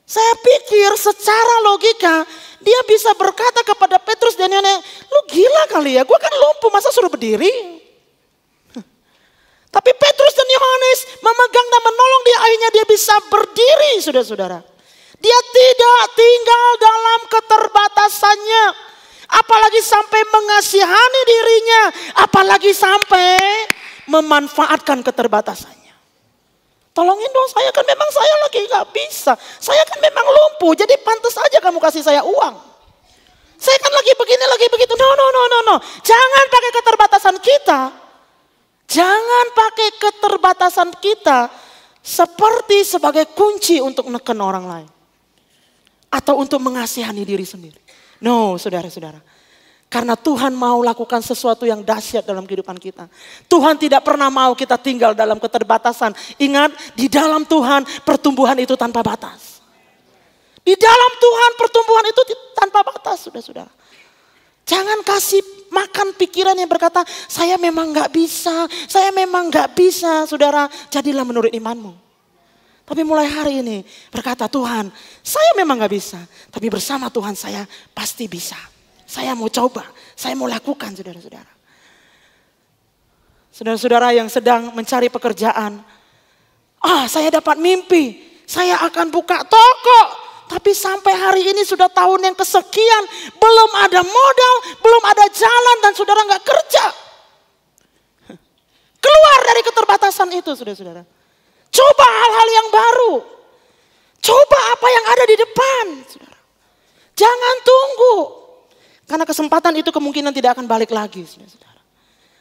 Saya pikir secara logika. Dia bisa berkata kepada Petrus dan Yohanes. Lu gila kali ya. Gue kan lumpuh masa suruh berdiri. Tapi Petrus dan Yohanes memegang dan menolong dia. Akhirnya dia bisa berdiri saudara-saudara. Dia tidak tinggal dalam keterbatasannya. Apalagi sampai mengasihani dirinya. Apalagi sampai memanfaatkan keterbatasannya. Tolongin dong saya kan memang saya lagi gak bisa. Saya kan memang lumpuh jadi pantas aja kamu kasih saya uang. Saya kan lagi begini lagi begitu. No. Jangan pakai keterbatasan kita. Jangan pakai keterbatasan kita seperti sebagai kunci untuk neken orang lain. Atau untuk mengasihani diri sendiri. No saudara-saudara. Karena Tuhan mau lakukan sesuatu yang dahsyat dalam kehidupan kita. Tuhan tidak pernah mau kita tinggal dalam keterbatasan. Ingat, di dalam Tuhan pertumbuhan itu tanpa batas. Di dalam Tuhan pertumbuhan itu tanpa batas, saudara-saudara. Jangan kasih makan pikiran yang berkata, saya memang gak bisa, saya memang gak bisa. Saudara, jadilah menurut imanmu. Tapi mulai hari ini berkata, Tuhan, saya memang gak bisa. Tapi bersama Tuhan saya pasti bisa. Saya mau coba, saya mau lakukan saudara-saudara. Saudara-saudara yang sedang mencari pekerjaan. Saya dapat mimpi, saya akan buka toko. Tapi sampai hari ini sudah tahun yang kesekian. Belum ada modal, belum ada jalan dan saudara gak kerja. Keluar dari keterbatasan itu saudara-saudara. Coba hal-hal yang baru. Coba apa yang ada di depan. Saudara. Jangan tunggu. Karena kesempatan itu kemungkinan tidak akan balik lagi. Saudara.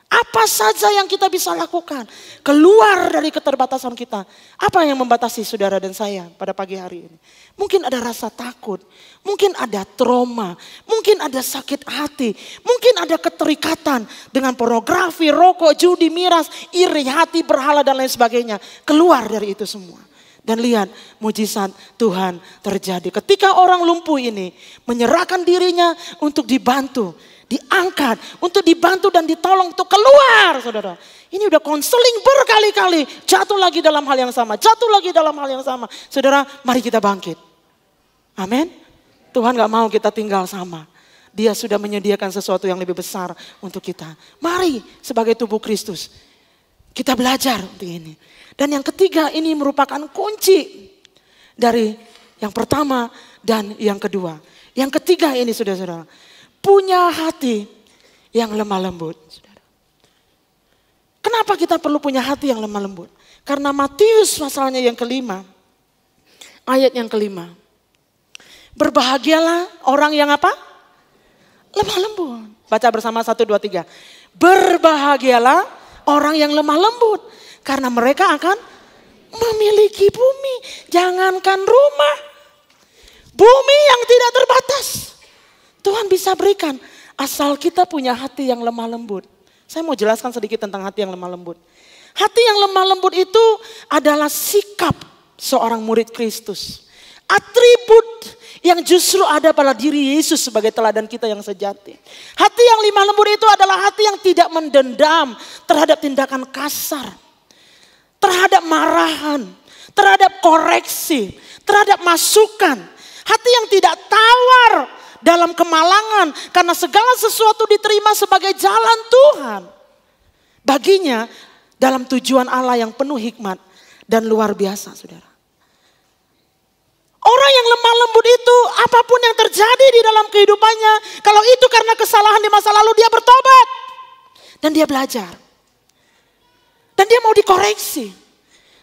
Apa saja yang kita bisa lakukan. Keluar dari keterbatasan kita. Apa yang membatasi saudara dan saya pada pagi hari ini. Mungkin ada rasa takut. Mungkin ada trauma. Mungkin ada sakit hati. Mungkin ada keterikatan dengan pornografi, rokok, judi, miras, iri, hati, berhala dan lain sebagainya. Keluar dari itu semua. Dan lihat mujizat Tuhan terjadi. Ketika orang lumpuh ini menyerahkan dirinya untuk dibantu. diangkat, untuk dibantu dan ditolong untuk keluar, saudara. Ini udah konseling berkali-kali, jatuh lagi dalam hal yang sama, jatuh lagi dalam hal yang sama. Saudara, mari kita bangkit. Amin. Tuhan gak mau kita tinggal sama. Dia sudah menyediakan sesuatu yang lebih besar untuk kita. Mari sebagai tubuh Kristus, kita belajar untuk ini. Dan yang ketiga, ini merupakan kunci dari yang pertama dan yang kedua. Yang ketiga ini saudara-saudara, punya hati yang lemah lembut. Kenapa kita perlu punya hati yang lemah lembut? Karena Matius pasalnya yang kelima, ayat yang kelima. Berbahagialah orang yang apa? Lemah lembut. Baca bersama 1, 2, 3. Berbahagialah orang yang lemah lembut. Karena mereka akan memiliki bumi. Jangankan rumah. Bumi yang tidak terbatas. Tuhan bisa berikan. Asal kita punya hati yang lemah lembut. Saya mau jelaskan sedikit tentang hati yang lemah lembut. Hati yang lemah lembut itu adalah sikap seorang murid Kristus. Atribut yang justru ada pada diri Yesus sebagai teladan kita yang sejati. Hati yang lemah lembut itu adalah hati yang tidak mendendam terhadap tindakan kasar. Terhadap marahan, terhadap koreksi, terhadap masukan. Hati yang tidak tawar dalam kemalangan karena segala sesuatu diterima sebagai jalan Tuhan. Baginya dalam tujuan Allah yang penuh hikmat dan luar biasa, saudara. Orang yang lemah lembut itu apapun yang terjadi di dalam kehidupannya, kalau itu karena kesalahan di masa lalu, dia bertobat. Dan dia belajar. Dan dia mau dikoreksi.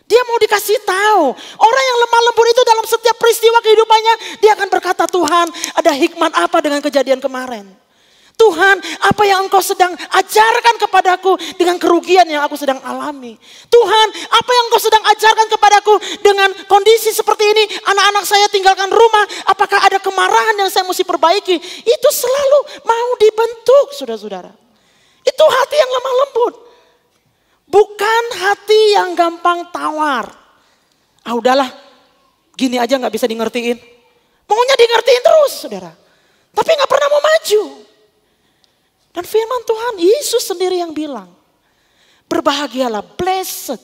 Dia mau dikasih tahu. Orang yang lemah lembut itu dalam setiap peristiwa kehidupannya, dia akan berkata, Tuhan, ada hikmat apa dengan kejadian kemarin? Tuhan, apa yang engkau sedang ajarkan kepadaku dengan kerugian yang aku sedang alami? Tuhan, apa yang engkau sedang ajarkan kepadaku dengan kondisi seperti ini? Anak-anak saya tinggalkan rumah, apakah ada kemarahan yang saya mesti perbaiki? Itu selalu mau dibentuk, saudara-saudara. Itu hati yang lemah lembut. Bukan hati yang gampang tawar. Ah udahlah, gini aja gak bisa di ngertiin. Maunya di ngertiin terus, saudara. Tapi gak pernah mau maju. Dan firman Tuhan, Yesus sendiri yang bilang, berbahagialah, blessed.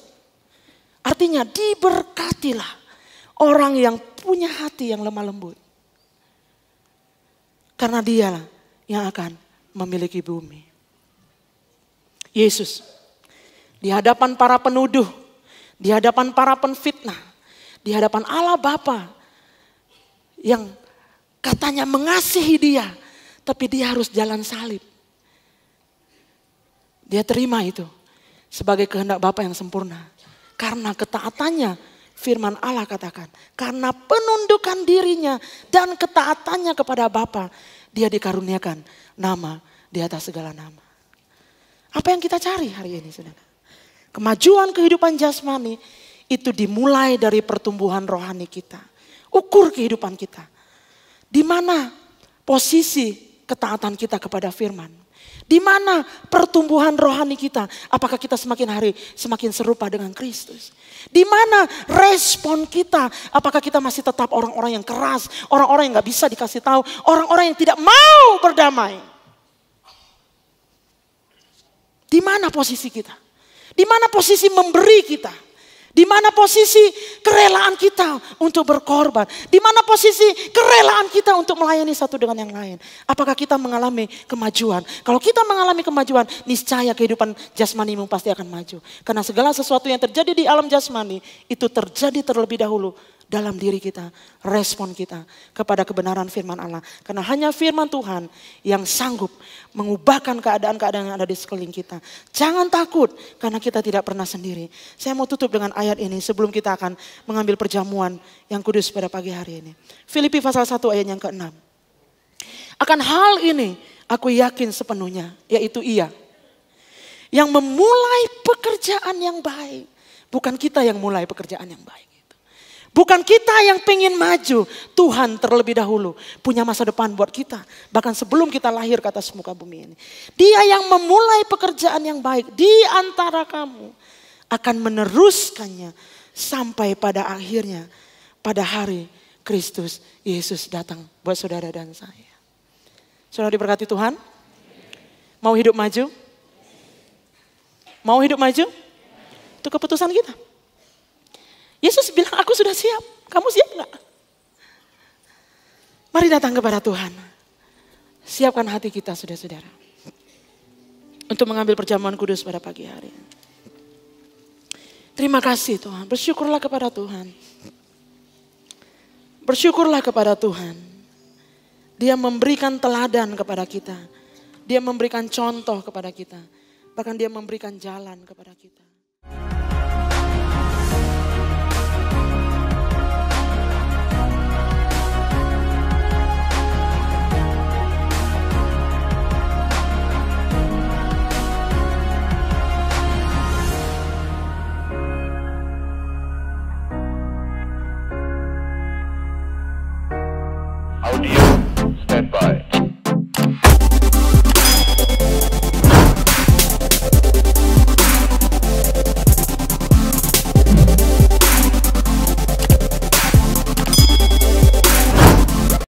Artinya diberkatilah orang yang punya hati yang lemah lembut. Karena dialah yang akan memiliki bumi. Yesus di hadapan para penuduh, di hadapan para penfitnah, di hadapan Allah Bapa yang katanya mengasihi dia, tapi dia harus jalan salib. Dia terima itu sebagai kehendak Bapa yang sempurna. Karena ketaatannya, firman Allah katakan, karena penundukan dirinya dan ketaatannya kepada Bapa, dia dikaruniakan nama di atas segala nama. Apa yang kita cari hari ini, saudara? Kemajuan kehidupan jasmani itu dimulai dari pertumbuhan rohani kita. Ukur kehidupan kita. Di mana posisi ketaatan kita kepada firman? Di mana pertumbuhan rohani kita? Apakah kita semakin hari semakin serupa dengan Kristus? Di mana respon kita? Apakah kita masih tetap orang-orang yang keras, orang-orang yang gak bisa dikasih tahu, orang-orang yang tidak mau berdamai? Di mana posisi kita? Di mana posisi memberi kita? Di mana posisi kerelaan kita untuk berkorban? Di mana posisi kerelaan kita untuk melayani satu dengan yang lain? Apakah kita mengalami kemajuan? Kalau kita mengalami kemajuan, niscaya kehidupan jasmanimu pasti akan maju. Karena segala sesuatu yang terjadi di alam jasmani, itu terjadi terlebih dahulu dalam diri kita, respon kita kepada kebenaran firman Allah. Karena hanya firman Tuhan yang sanggup mengubahkan keadaan-keadaan yang ada di sekeliling kita. Jangan takut karena kita tidak pernah sendiri. Saya mau tutup dengan ayat ini sebelum kita akan mengambil perjamuan yang kudus pada pagi hari ini. Filipi pasal 1 ayat yang ke-6. Akan hal ini aku yakin sepenuhnya, yaitu Ia yang memulai pekerjaan yang baik. Bukan kita yang mulai pekerjaan yang baik. Bukan kita yang pengen maju. Tuhan terlebih dahulu punya masa depan buat kita. Bahkan sebelum kita lahir ke atas muka bumi ini. Dia yang memulai pekerjaan yang baik di antara kamu. Akan meneruskannya sampai pada akhirnya. Pada hari Kristus Yesus datang buat saudara dan saya. Saudara diberkati Tuhan. Mau hidup maju? Mau hidup maju? Itu keputusan kita. Yesus bilang, aku sudah siap. Kamu siap gak? Mari datang kepada Tuhan. Siapkan hati kita, saudara-saudara. Untuk mengambil perjamuan kudus pada pagi hari. Terima kasih Tuhan. Bersyukurlah kepada Tuhan. Bersyukurlah kepada Tuhan. Dia memberikan teladan kepada kita. Dia memberikan contoh kepada kita. Bahkan dia memberikan jalan kepada kita. Audio standby.